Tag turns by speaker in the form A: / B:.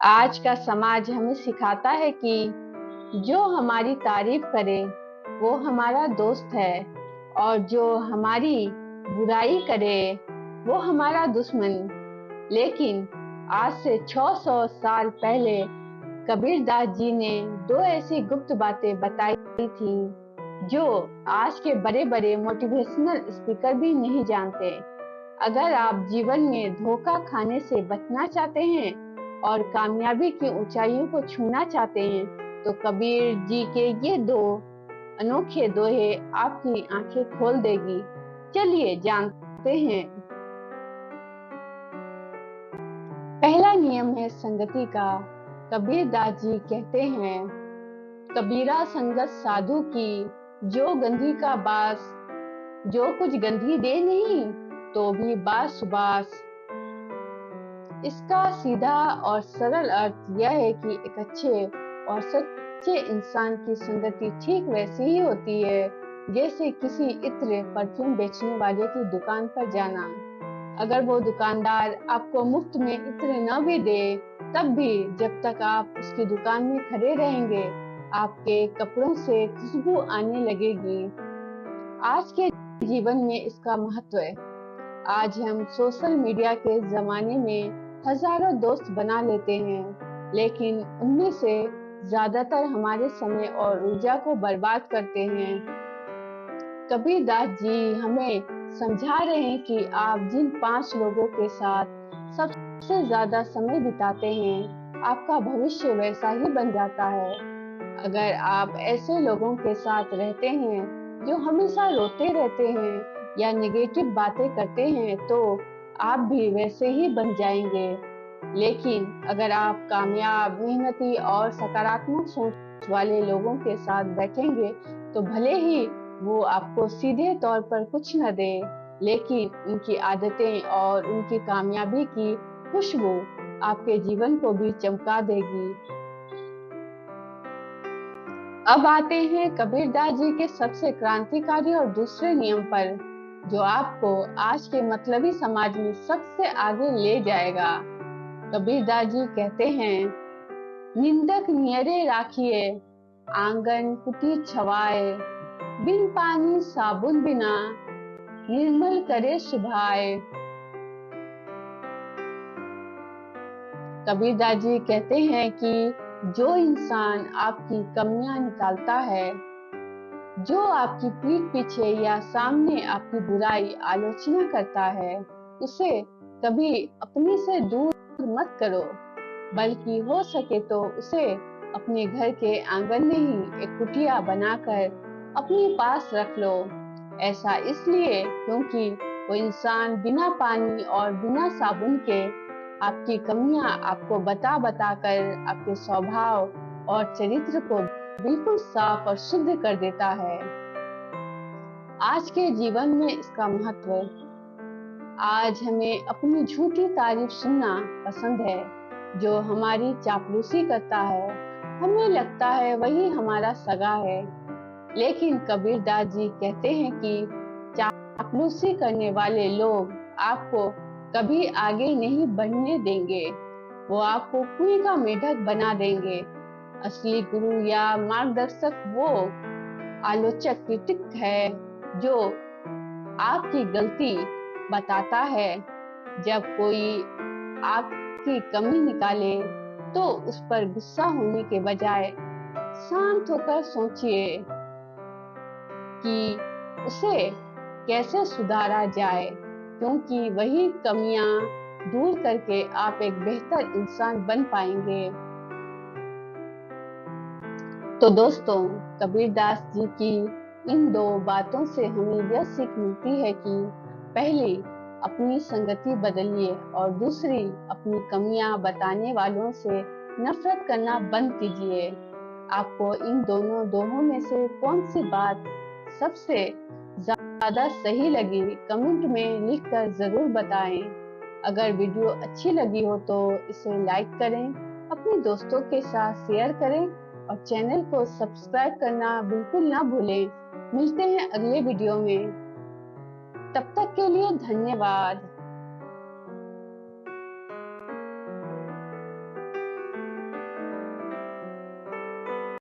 A: आज का समाज हमें सिखाता है कि जो हमारी तारीफ करे वो हमारा दोस्त है और जो हमारी बुराई करे वो हमारा दुश्मन। लेकिन आज से 600 साल पहले कबीरदास जी ने दो ऐसी गुप्त बातें बताई थी जो आज के बड़े बड़े मोटिवेशनल स्पीकर भी नहीं जानते। अगर आप जीवन में धोखा खाने से बचना चाहते हैं और कामयाबी की ऊंचाइयों को छूना चाहते हैं तो कबीर जी के ये दो अनोखे दोहे आपकी आंखें खोल देगी। चलिए जानते हैं। पहला नियम है संगति का। कबीरदास जी कहते हैं, कबीरा संगत साधु की, जो गंधी का बास, जो कुछ गंधी दे नहीं तो भी बास सुबास। इसका सीधा और सरल अर्थ यह है कि एक अच्छे और सच्चे इंसान की संगति ठीक वैसी ही होती है जैसे किसी इत्र परफ्यूम बेचने वाले की दुकान पर जाना। अगर वो दुकानदार आपको मुफ्त में इत्र न भी दे तब भी जब तक आप उसकी दुकान में खड़े रहेंगे आपके कपड़ों से खुशबू आने लगेगी। आज के जीवन में इसका महत्व है। आज हम सोशल मीडिया के जमाने में हजारों दोस्त बना लेते हैं, लेकिन उनमें से ज्यादातर हमारे समय और ऊर्जा को बर्बाद करते हैं। कबीरदास जी हमें समझा रहे हैं कि आप जिन 5 लोगों के साथ सबसे ज्यादा समय बिताते हैं आपका भविष्य वैसा ही बन जाता है। अगर आप ऐसे लोगों के साथ रहते हैं जो हमेशा रोते रहते हैं या नेगेटिव बातें करते हैं तो आप भी वैसे ही बन जाएंगे। लेकिन अगर आप कामयाब, मेहनती और सकारात्मक सोच वाले लोगों के साथ बैठेंगे तो भले ही वो आपको सीधे तौर पर कुछ न दे, लेकिन उनकी आदतें और उनकी कामयाबी की खुशबू आपके जीवन को भी चमका देगी। अब आते हैं कबीरदास जी के सबसे क्रांतिकारी और दूसरे नियम पर, जो आपको आज के मतलबी समाज में सबसे आगे ले जाएगा। कबीरदास जी कहते हैं, निंदक नियरे राखिए, आंगन कुटी छवाए, बिन पानी साबुन बिना, निर्मल करे सुभाए। कबीरदास जी कहते हैं कि जो इंसान आपकी कमियां निकालता है, जो आपकी पीठ पीछे या सामने आपकी बुराई आलोचना करता है, उसे कभी अपने से दूर मत करो, बल्कि हो सके तो उसे अपने घर के आंगन में ही एक कुटिया बनाकर अपने पास रख लो। ऐसा इसलिए क्योंकि वो इंसान बिना पानी और बिना साबुन के आपकी कमियां आपको बता कर आपके स्वभाव और चरित्र को बिल्कुल साफ और शुद्ध कर देता है। आज के जीवन में इसका महत्व, आज हमें अपनी झूठी तारीफ सुनना पसंद है। जो हमारी चापलूसी करता है हमें लगता है वही हमारा सगा है, लेकिन कबीरदास जी कहते हैं कि चापलूसी करने वाले लोग आपको कभी आगे नहीं बढ़ने देंगे, वो आपको कुएं का मेढक बना देंगे। असली गुरु या मार्गदर्शक वो आलोचक क्रिटिक है जो आपकी गलती बताता है। जब कोई आपकी कमी निकाले तो उस पर गुस्सा होने के बजाय शांत होकर सोचिए कि उसे कैसे सुधारा जाए, क्योंकि वही कमियां दूर करके आप एक बेहतर इंसान बन पाएंगे। तो दोस्तों, कबीरदास जी की इन दो बातों से हमें यह सीख मिलती है कि पहली, अपनी संगति बदलिए और दूसरी, अपनी कमियां बताने वालों से नफरत करना बंद कीजिए। आपको इन दोनों दोहों में से कौन सी बात सबसे ज्यादा सही लगी कमेंट में लिखकर जरूर बताएं। अगर वीडियो अच्छी लगी हो तो इसे लाइक करें, अपने दोस्तों के साथ शेयर करें और चैनल को सब्सक्राइब करना बिल्कुल ना भूलें। मिलते हैं अगले वीडियो में, तब तक के लिए धन्यवाद।